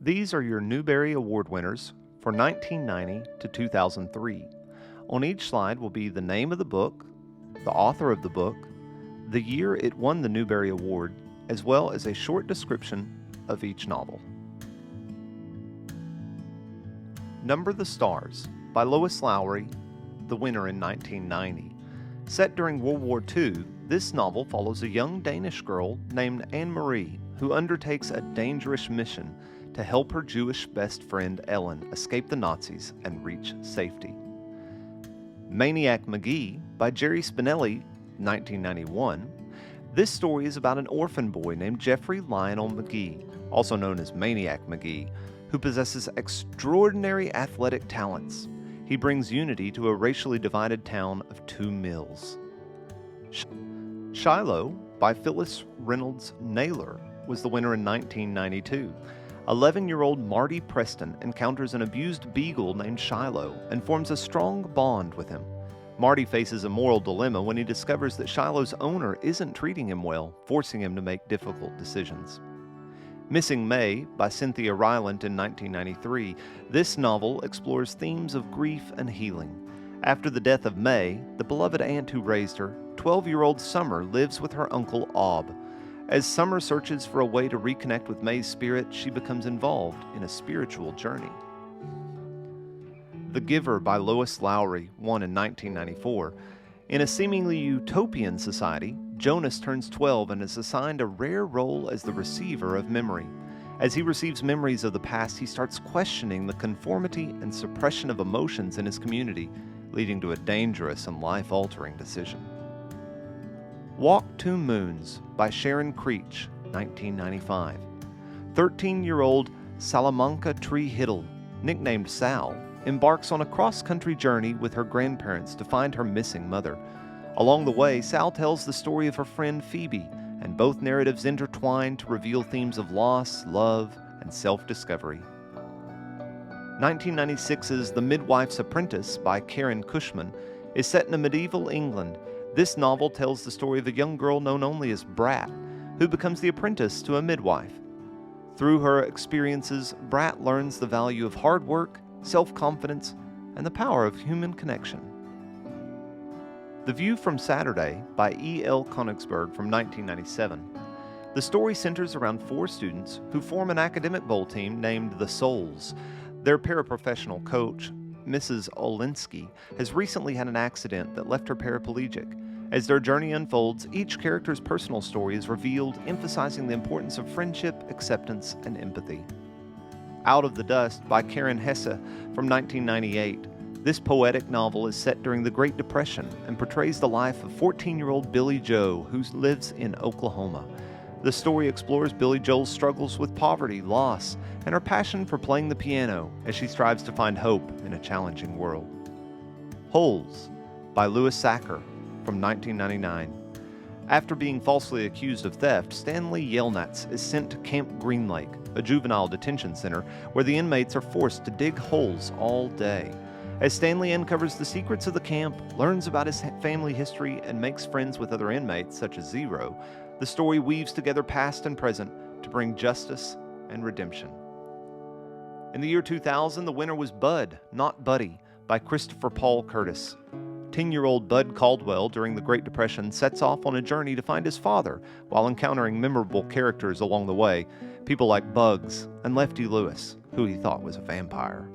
These are your Newberry Award winners for 1990 to 2003. On each slide will be the name of the book, the author of the book, the year it won the Newberry Award, as well as a short description of each novel. Number the Stars by Lois Lowry, the winner in 1990. Set during World War II, this novel follows a young Danish girl named Anne-Marie who undertakes a dangerous mission to help her Jewish best friend Ellen escape the Nazis and reach safety. Maniac Magee by Jerry Spinelli, 1991. This story is about an orphan boy named Jeffrey Lionel Magee, also known as Maniac Magee, who possesses extraordinary athletic talents. He brings unity to a racially divided town of 2 mills. Shiloh by Phyllis Reynolds Naylor was the winner in 1992. 11-year-old Marty Preston encounters an abused beagle named Shiloh and forms a strong bond with him. Marty faces a moral dilemma when he discovers that Shiloh's owner isn't treating him well, forcing him to make difficult decisions. Missing May by Cynthia Rylant in 1993, this novel explores themes of grief and healing. After the death of May, the beloved aunt who raised her, 12-year-old Summer lives with her uncle Ob. As Summer searches for a way to reconnect with May's spirit, she becomes involved in a spiritual journey. The Giver by Lois Lowry won in 1994. In a seemingly utopian society, Jonas turns 12 and is assigned a rare role as the receiver of memory. As he receives memories of the past, he starts questioning the conformity and suppression of emotions in his community, leading to a dangerous and life-altering decision. Walk Two Moons by Sharon Creech, 1995. 13-year-old Salamanca Tree Hiddle, nicknamed Sal, embarks on a cross-country journey with her grandparents to find her missing mother. Along the way, Sal tells the story of her friend Phoebe, and both narratives intertwine to reveal themes of loss, love, and self-discovery. 1996's The Midwife's Apprentice by Karen Cushman is set in a medieval England. This novel tells the story of a young girl known only as Brat, who becomes the apprentice to a midwife. Through her experiences, Brat learns the value of hard work, self-confidence, and the power of human connection. The View from Saturday by E.L. Konigsberg from 1997. The story centers around 4 students who form an academic bowl team named the Souls. Their paraprofessional coach, Mrs. Olinsky, has recently had an accident that left her paraplegic. As their journey unfolds, each character's personal story is revealed, emphasizing the importance of friendship, acceptance, and empathy. Out of the Dust by Karen Hesse from 1998. This poetic novel is set during the Great Depression and portrays the life of 14-year-old Billy Joe, who lives in Oklahoma. The story explores Billy Joel's struggles with poverty, loss, and her passion for playing the piano as she strives to find hope in a challenging world. Holes by Louis Sacker from 1999. After being falsely accused of theft, Stanley Yelnats is sent to Camp Green Lake, a juvenile detention center where the inmates are forced to dig holes all day. As Stanley uncovers the secrets of the camp, learns about his family history, and makes friends with other inmates such as Zero, the story weaves together past and present to bring justice and redemption. In the year 2000, the winner was Bud, Not Buddy by Christopher Paul Curtis. 10-year-old Bud Caldwell during the Great Depression sets off on a journey to find his father while encountering memorable characters along the way, people like Bugs and Lefty Lewis, who he thought was a vampire.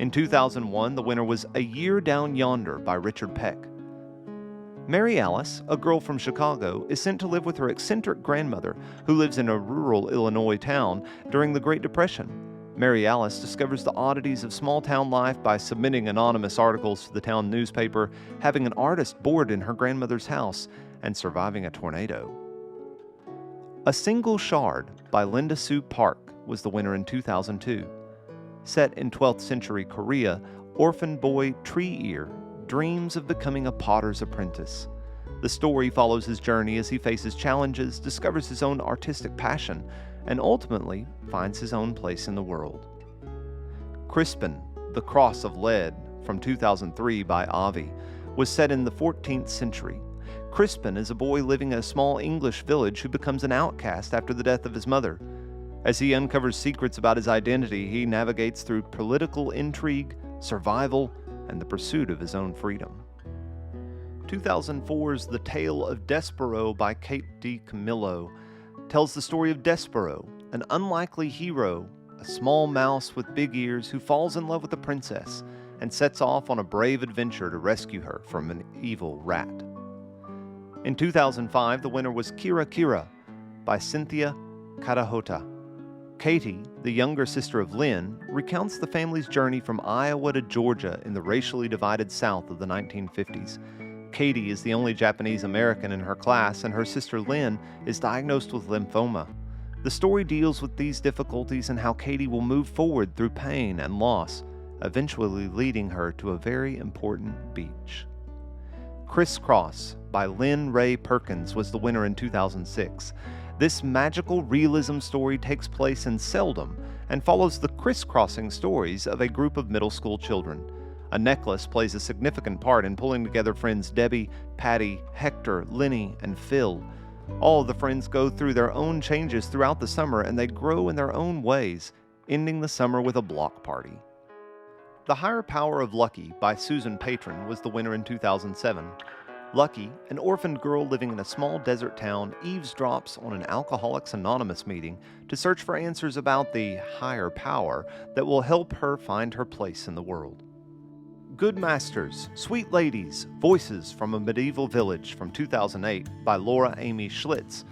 In 2001, the winner was A Year Down Yonder by Richard Peck. Mary Alice, a girl from Chicago, is sent to live with her eccentric grandmother, who lives in a rural Illinois town during the Great Depression. Mary Alice discovers the oddities of small-town life by submitting anonymous articles to the town newspaper, having an artist board in her grandmother's house, and surviving a tornado. A Single Shard by Linda Sue Park was the winner in 2002. Set in 12th century Korea, orphan boy Tree Ear dreams of becoming a potter's apprentice. The story follows his journey as he faces challenges, discovers his own artistic passion, and ultimately finds his own place in the world. Crispin, The Cross of Lead from 2003 by Avi, was set in the 14th century. Crispin is a boy living in a small English village who becomes an outcast after the death of his mother. As he uncovers secrets about his identity, he navigates through political intrigue, survival, and the pursuit of his own freedom. 2004's The Tale of Despero by Kate DiCamillo tells the story of Despero, an unlikely hero, a small mouse with big ears who falls in love with a princess and sets off on a brave adventure to rescue her from an evil rat. In 2005, the winner was Kira Kira by Cynthia Kadahota. Katie, the younger sister of Lynn, recounts the family's journey from Iowa to Georgia in the racially divided South of the 1950s. Katie is the only Japanese American in her class, and her sister Lynn is diagnosed with lymphoma. The story deals with these difficulties and how Katie will move forward through pain and loss, eventually leading her to a very important beach. Crisscross by Lynn Ray Perkins was the winner in 2006. This magical realism story takes place in Seldom and follows the crisscrossing stories of a group of middle school children. A necklace plays a significant part in pulling together friends Debbie, Patty, Hector, Lenny, and Phil. All of the friends go through their own changes throughout the summer, and they grow in their own ways, ending the summer with a block party. The Higher Power of Lucky by Susan Patron was the winner in 2007. Lucky, an orphaned girl living in a small desert town, eavesdrops on an Alcoholics Anonymous meeting to search for answers about the higher power that will help her find her place in the world. Good Masters, Sweet Ladies, Voices from a Medieval Village from 2008 by Laura Amy Schlitz.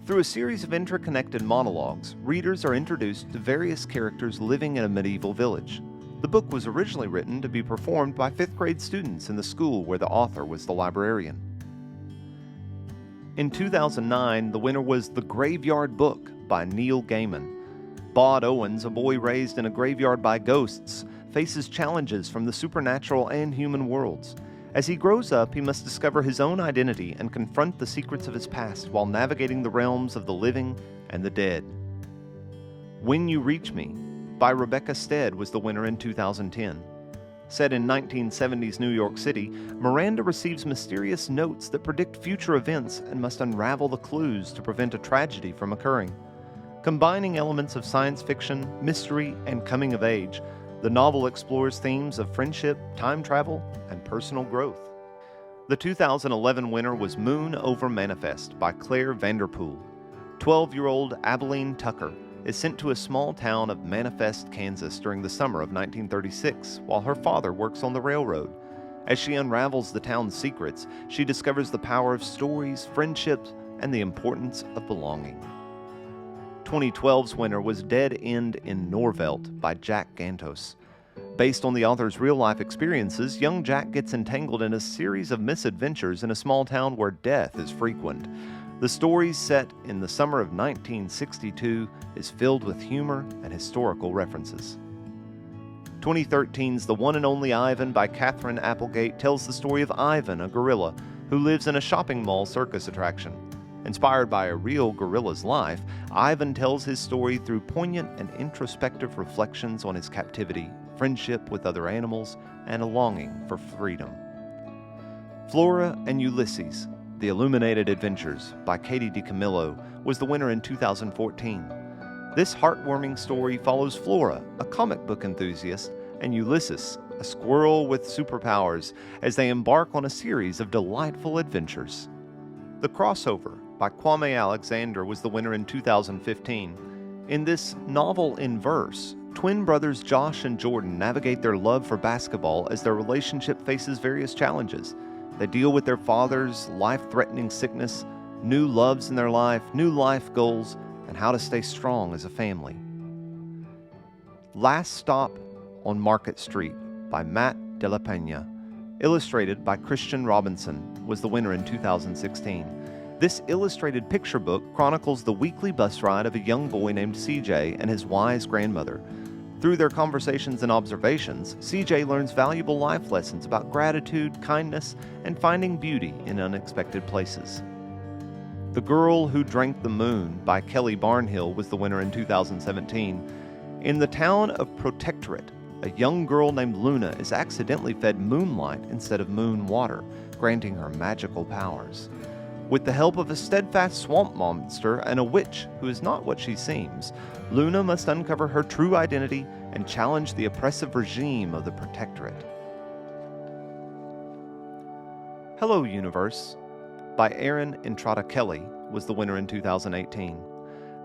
Through a series of interconnected monologues, readers are introduced to various characters living in a medieval village. The book was originally written to be performed by 5th grade students in the school where the author was the librarian. In 2009, the winner was The Graveyard Book by Neil Gaiman. Bod Owens, a boy raised in a graveyard by ghosts, faces challenges from the supernatural and human worlds. As he grows up, he must discover his own identity and confront the secrets of his past while navigating the realms of the living and the dead. When You Reach Me by Rebecca Stead was the winner in 2010. Set in 1970s New York City, Miranda receives mysterious notes that predict future events and must unravel the clues to prevent a tragedy from occurring. Combining elements of science fiction, mystery, and coming of age, the novel explores themes of friendship, time travel, and personal growth. The 2011 winner was Moon Over Manifest by Claire Vanderpool. 12-year-old Abilene Tucker is sent to a small town of Manifest, Kansas during the summer of 1936 while her father works on the railroad. As she unravels the town's secrets, she discovers the power of stories, friendships, and the importance of belonging. 2012's winner was Dead End in Norvelt by Jack Gantos. Based on the author's real-life experiences, young Jack gets entangled in a series of misadventures in a small town where death is frequent. The story, set in the summer of 1962, is filled with humor and historical references. 2013's The One and Only Ivan by Catherine Applegate tells the story of Ivan, a gorilla, who lives in a shopping mall circus attraction. Inspired by a real gorilla's life, Ivan tells his story through poignant and introspective reflections on his captivity, friendship with other animals, and a longing for freedom. Flora and Ulysses, The Illuminated Adventures by Katie DiCamillo was the winner in 2014. This heartwarming story follows Flora, a comic book enthusiast, and Ulysses, a squirrel with superpowers, as they embark on a series of delightful adventures. The Crossover by Kwame Alexander was the winner in 2015. In this novel in verse, twin brothers Josh and Jordan navigate their love for basketball as their relationship faces various challenges. They deal with their father's life-threatening sickness, new loves in their life, new life goals, and how to stay strong as a family. Last Stop on Market Street by Matt De La Pena, illustrated by Christian Robinson, was the winner in 2016. This illustrated picture book chronicles the weekly bus ride of a young boy named CJ and his wise grandmother. Through their conversations and observations, CJ learns valuable life lessons about gratitude, kindness, and finding beauty in unexpected places. The Girl Who Drank the Moon by Kelly Barnhill was the winner in 2017. In the town of Protectorate, a young girl named Luna is accidentally fed moonlight instead of moon water, granting her magical powers. With the help of a steadfast swamp monster and a witch who is not what she seems, Luna must uncover her true identity and challenge the oppressive regime of the Protectorate. Hello, Universe, by Erin Entrada Kelly, was the winner in 2018.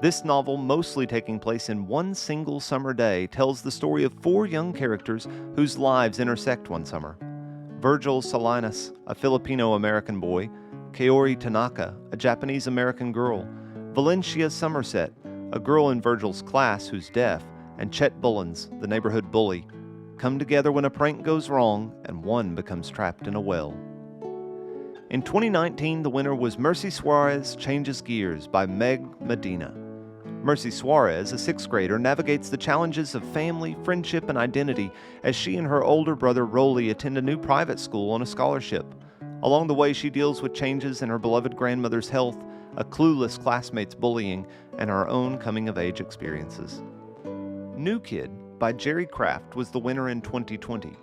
This novel, mostly taking place in one single summer day, tells the story of 4 young characters whose lives intersect one summer. Virgil Salinas, a Filipino-American boy, Kaori Tanaka, a Japanese-American girl, Valencia Somerset, a girl in Virgil's class who's deaf, and Chet Bullens, the neighborhood bully, come together when a prank goes wrong and one becomes trapped in a well. In 2019, the winner was Mercy Suarez Changes Gears by Meg Medina. Mercy Suarez, a 6th grader, navigates the challenges of family, friendship, and identity as she and her older brother Rolly attend a new private school on a scholarship. Along the way, she deals with changes in her beloved grandmother's health, a clueless classmate's bullying, and her own coming-of-age experiences. New Kid by Jerry Craft was the winner in 2020.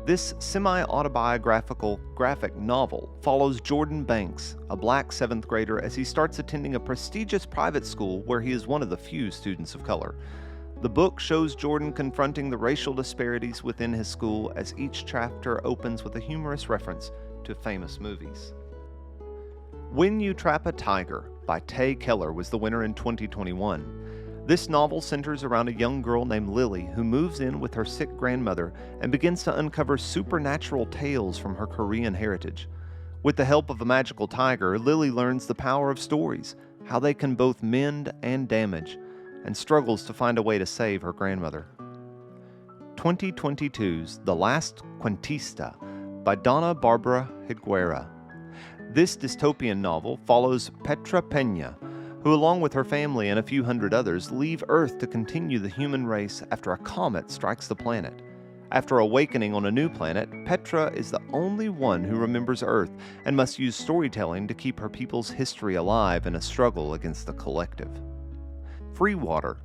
This semi-autobiographical graphic novel follows Jordan Banks, a black 7th grader, as he starts attending a prestigious private school where he is one of the few students of color. The book shows Jordan confronting the racial disparities within his school as each chapter opens with a humorous reference to famous movies. When You Trap a Tiger by Tay Keller was the winner in 2021. This novel centers around a young girl named Lily who moves in with her sick grandmother and begins to uncover supernatural tales from her Korean heritage. With the help of a magical tiger, Lily learns the power of stories, how they can both mend and damage, and struggles to find a way to save her grandmother. 2022's The Last Cuentista by Donna Barbara Higuera. This dystopian novel follows Petra Peña, who along with her family and a few hundred others leave Earth to continue the human race after a comet strikes the planet. After awakening on a new planet, Petra is the only one who remembers Earth and must use storytelling to keep her people's history alive in a struggle against the collective. Free Water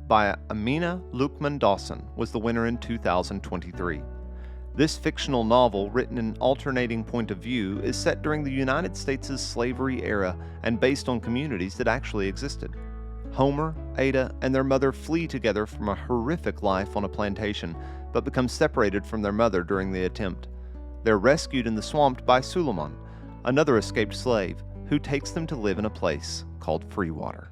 by Amina Lukman Dawson was the winner in 2023. This fictional novel, written in alternating point of view, is set during the United States' slavery era and based on communities that actually existed. Homer, Ada, and their mother flee together from a horrific life on a plantation, but become separated from their mother during the attempt. They're rescued in the swamp by Suleiman, another escaped slave, who takes them to live in a place called Free Water.